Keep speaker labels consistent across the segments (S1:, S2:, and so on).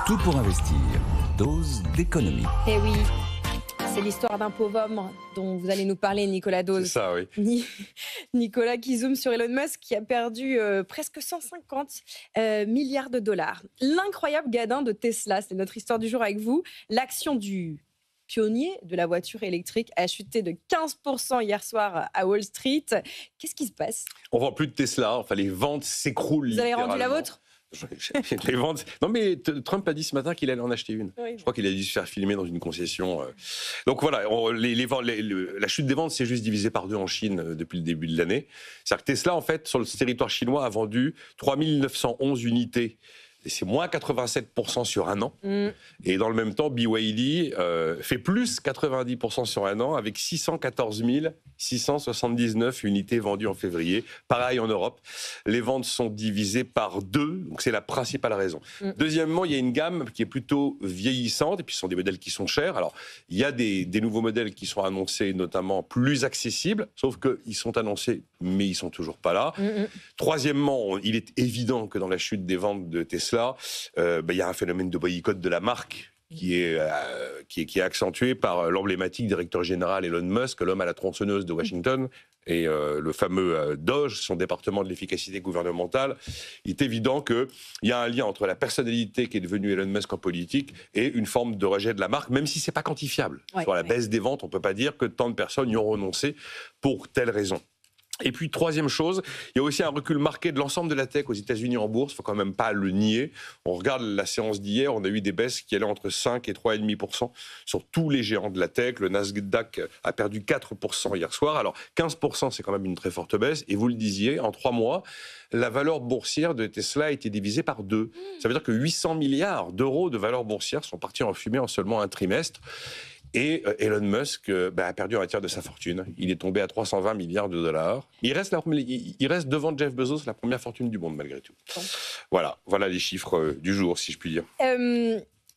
S1: Tout pour investir. Dose d'économie.
S2: Eh oui, c'est l'histoire d'un pauvre homme dont vous allez nous parler, Nicolas Dose.
S3: C'est ça, oui.
S2: Nicolas qui zoome sur Elon Musk qui a perdu presque 150 milliards de dollars. L'incroyable gadin de Tesla, c'est notre histoire du jour avec vous. L'action du pionnier de la voiture électrique a chuté de 15% hier soir à Wall Street. Qu'est-ce qui se passe?
S3: On vend plus de Tesla, enfin les ventes s'écroulent.
S2: Vous avez rendu la vôtre?
S3: Les ventes. Non, mais Trump a dit ce matin qu'il allait en acheter une.
S2: Oui.
S3: Je crois qu'il a dû se faire filmer dans une concession. Donc voilà, la chute des ventes s'est juste divisée par deux en Chine depuis le début de l'année. C'est-à-dire que Tesla, en fait, sur le territoire chinois, a vendu 3911 unités. Et c'est moins 87% sur un an. Et dans le même temps, BYD fait plus 90% sur un an avec 614 679 unités vendues en février. Pareil en Europe. Les ventes sont divisées par deux, donc c'est la principale raison. Deuxièmement, il y a une gamme qui est plutôt vieillissante, et puis ce sont des modèles qui sont chers. Alors, il y a des nouveaux modèles qui sont annoncés, notamment plus accessibles, sauf qu'ils sont annoncés, mais ils ne sont toujours pas là. Troisièmement, il est évident que dans la chute des ventes de Tesla, il y a un phénomène de boycott de la marque qui est accentué par l'emblématique directeur général Elon Musk, l'homme à la tronçonneuse de Washington, et le fameux DOGE, son département de l'efficacité gouvernementale. Il est évident qu'il y a un lien entre la personnalité qui est devenue Elon Musk en politique et une forme de rejet de la marque, même si ce n'est pas quantifiable. Sur la baisse des ventes, on ne peut pas dire que tant de personnes y ont renoncé pour telle raison. Et puis, troisième chose, il y a aussi un recul marqué de l'ensemble de la tech aux États-Unis en bourse. Il ne faut quand même pas le nier. On regarde la séance d'hier, on a eu des baisses qui allaient entre 5 et 3,5% sur tous les géants de la tech. Le Nasdaq a perdu 4% hier soir. Alors, 15%, c'est quand même une très forte baisse. Et vous le disiez, en 3 mois, la valeur boursière de Tesla a été divisée par 2. Ça veut dire que 800 milliards d'euros de valeur boursière sont partis en fumée en seulement un trimestre. Et Elon Musk a perdu un tiers de sa fortune. Il est tombé à 320 milliards de dollars. Il reste devant Jeff Bezos, la première fortune du monde, malgré tout. Bon. Voilà les chiffres du jour, si je puis dire.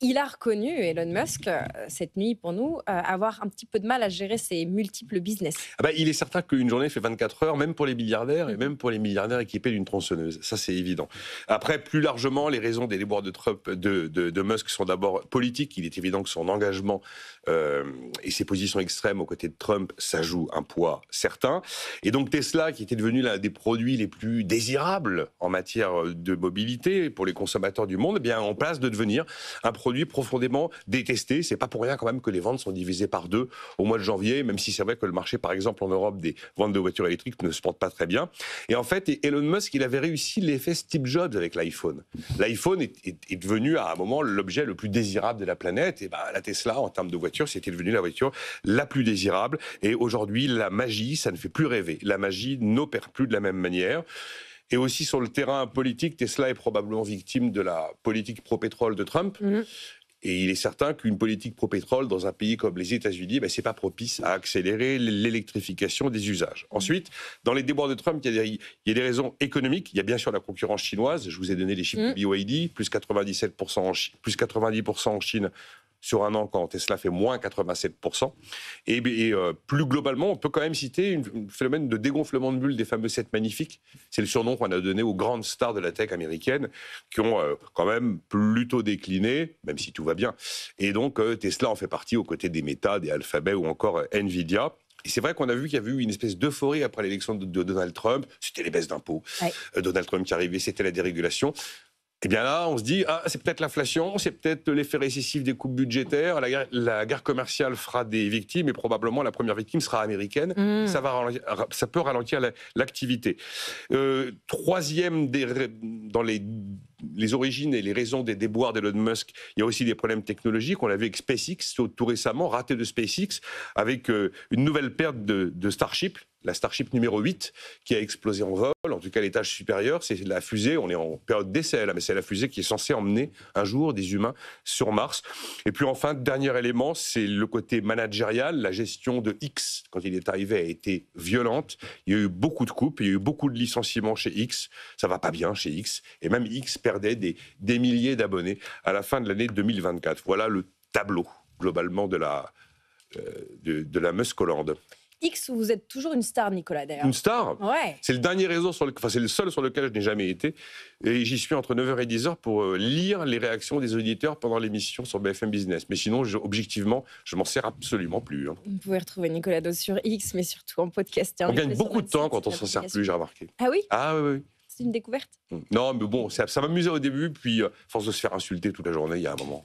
S2: Il a reconnu, Elon Musk, cette nuit pour nous, avoir un petit peu de mal à gérer ses multiples business.
S3: Il est certain qu'une journée fait 24 heures, même pour les milliardaires, et même pour les milliardaires équipés d'une tronçonneuse. Ça, c'est évident. Après, plus largement, les raisons des déboires de Musk sont d'abord politiques. Il est évident que son engagement et ses positions extrêmes aux côtés de Trump, ça joue un poids certain. Et donc Tesla, qui était devenu l'un des produits les plus désirables en matière de mobilité pour les consommateurs du monde, en place de devenir un produit profondément détesté. C'est pas pour rien quand même que les ventes sont divisées par 2 au mois de janvier, même si c'est vrai que le marché, par exemple en Europe, des ventes de voitures électriques ne se porte pas très bien. Et en fait, Elon Musk, il avait réussi l'effet Steve Jobs avec l'iPhone. L'iPhone est devenu à un moment l'objet le plus désirable de la planète. Et la Tesla, en termes de voiture, c'était devenu la voiture la plus désirable. Et aujourd'hui, la magie, ça ne fait plus rêver. La magie n'opère plus de la même manière. Et aussi sur le terrain politique, Tesla est probablement victime de la politique pro-pétrole de Trump. Et il est certain qu'une politique pro-pétrole dans un pays comme les États-Unis, c'est pas propice à accélérer l'électrification des usages. Ensuite, dans les déboires de Trump, il y a des raisons économiques. Il y a bien sûr la concurrence chinoise. Je vous ai donné les chiffres de BYD, plus 97%, plus 90% en Chine sur un an, quand Tesla fait moins 87%. Et plus globalement, on peut quand même citer un phénomène de dégonflement de bulle des fameux 7 magnifiques. C'est le surnom qu'on a donné aux grandes stars de la tech américaine, qui ont quand même plutôt décliné, même si tout va bien. Et donc, Tesla en fait partie aux côtés des Meta, des Alphabet ou encore Nvidia. Et c'est vrai qu'on a vu qu'il y avait eu une espèce d'euphorie après l'élection de Donald Trump. C'était les baisses d'impôts. Donald Trump qui arrivait, c'était la dérégulation. Et bien là, on se dit, c'est peut-être l'inflation, c'est peut-être l'effet récessif des coupes budgétaires, la guerre commerciale fera des victimes, et probablement la première victime sera américaine. Ça peut ralentir l'activité. Troisième, dans les origines et les raisons des déboires d'Elon Musk, il y a aussi des problèmes technologiques. On l'a vu avec SpaceX, tout récemment, raté de SpaceX, avec une nouvelle perte de Starship, la Starship numéro 8, qui a explosé en vol, en tout cas l'étage supérieur. C'est la fusée, on est en période d'essai là, mais c'est la fusée qui est censée emmener un jour des humains sur Mars. Et puis enfin, dernier élément, c'est le côté managérial. La gestion de X, quand il est arrivé, a été violente. Il y a eu beaucoup de coupes, il y a eu beaucoup de licenciements chez X. Ça va pas bien chez X. Et même X perdait des milliers d'abonnés à la fin de l'année 2024. Voilà le tableau, globalement, de la Musk-Hollande.
S2: X où vous êtes toujours une star, Nicolas, d'ailleurs.
S3: Une star.
S2: Ouais.
S3: C'est le dernier réseau, c'est le seul sur lequel je n'ai jamais été. Et j'y suis entre 9h et 10h pour lire les réactions des auditeurs pendant l'émission sur BFM Business. Mais sinon, objectivement, je m'en sers absolument plus. Hein.
S2: Vous pouvez retrouver Nicolas Dose sur X, mais surtout en podcast.
S3: On gagne beaucoup de temps quand on s'en sert plus, j'ai remarqué.
S2: Ah oui?
S3: Ah oui.
S2: C'est une découverte?
S3: Non, mais bon, ça m'amusait au début, puis force de se faire insulter toute la journée, il y a un moment.